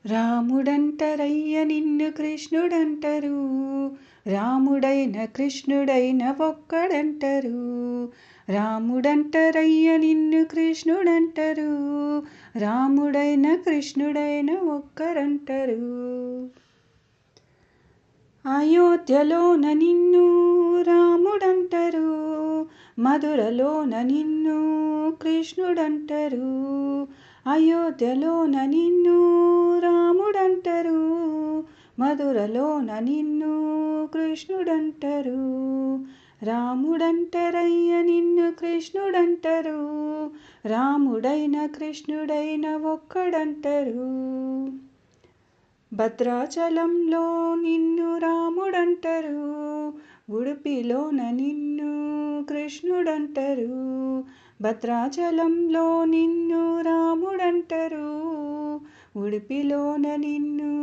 రాముడంటరయ్య నిన్ను కృష్ణుడంటరు, రాముడైన కృష్ణుడైన ఒక్కడంటరు. రాముడంటరయ్య నిన్ను కృష్ణుడంటరు, రాముడైన కృష్ణుడైన ఒక్కరంటరు. అయోధ్యలోన నిన్ను రాముడంటరు, మధురలోన నిన్ను కృష్ణుడంటరు. అయోధ్యలోన నిన్ను రాముడంటరు, మధురలోన నిన్ను కృష్ణుడంటరు. రాముడంటరయ్య నిన్ను కృష్ణుడంటరు, రాముడైన కృష్ణుడైన ఒక్కడంటరు. భద్రాచలంలో నిన్ను రాముడంటరు, ఉడుపిలోన నిన్ను కృష్ణుడంటరు. భద్రాచలంలో నిన్ను రాముడంటరు, ఉడుపిలోన నిన్ను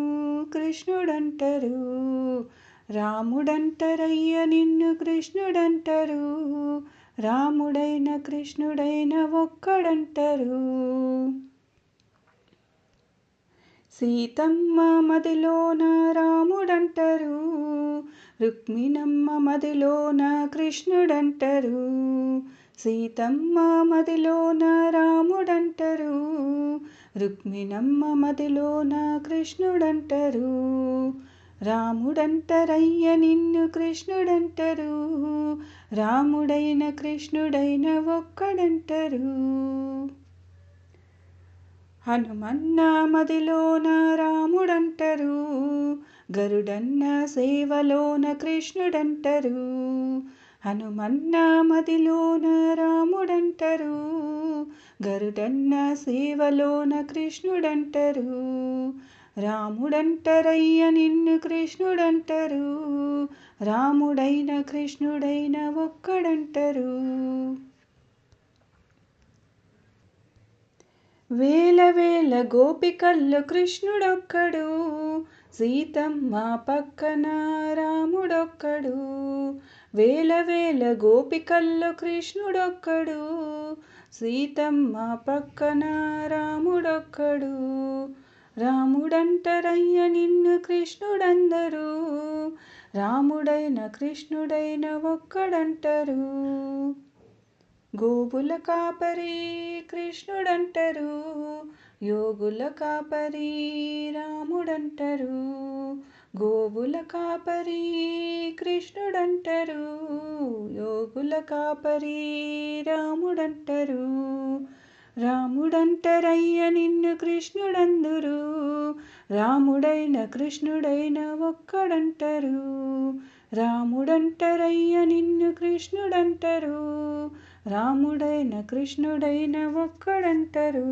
కృష్ణుడంటరు. రాముడంటరయ్య నిన్ను కృష్ణుడంటరు, రాముడైన కృష్ణుడైన ఒక్కడంటరు. సీతమ్మ మదిలోన రాముడంటరు, రుక్మిణమ్మ మదిలోన కృష్ణుడంటరు. సీతమ్మ మదిలోన రాముడంటరు, రుక్మిణమ్మ మదిలోన కృష్ణుడంటరు. రాముడంటరయ్య నిన్ను కృష్ణుడంటరు, రాముడైన కృష్ణుడైన ఒక్కడంటరు. హనుమన్న మదిలోన రాముడంటరు, గరుడన్న సేవలోన కృష్ణుడంటరు. హనుమన్న మదిలోన రాముడంటరు, గరుడన్న సేవలోన కృష్ణుడంటరు. రాముడంటరయ్య నిన్ను కృష్ణుడంటరు, రాముడైన కృష్ణుడైన ఒక్కడంటరు. వేల వేల గోపికల్లో కృష్ణుడొక్కడు, సీతమ్మ పక్కన రాముడొక్కడు. వేల వేల గోపికల్లో కృష్ణుడొక్కడు, సీతమ్మ పక్కన రాముడొక్కడు. రాముడంటరయ్య నిన్ను కృష్ణుడందరు, రాముడైన కృష్ణుడైన ఒక్కడంటరు. గోవుల కాపరి కృష్ణుడంటరు, యోగుల కాపరి రాముడంటరు. గోవుల కాపరి కృష్ణుడంటరు, యోగుల కాపరి రాముడంటరు. రాముడంటరయ్య నిన్ను కృష్ణుడందురు, రాముడైన కృష్ణుడైన ఒక్కడంటరు. రాముడంటరయ్య నిన్ను కృష్ణుడంటరు, రాముడైన కృష్ణుడైన ఒక్కడంటరు.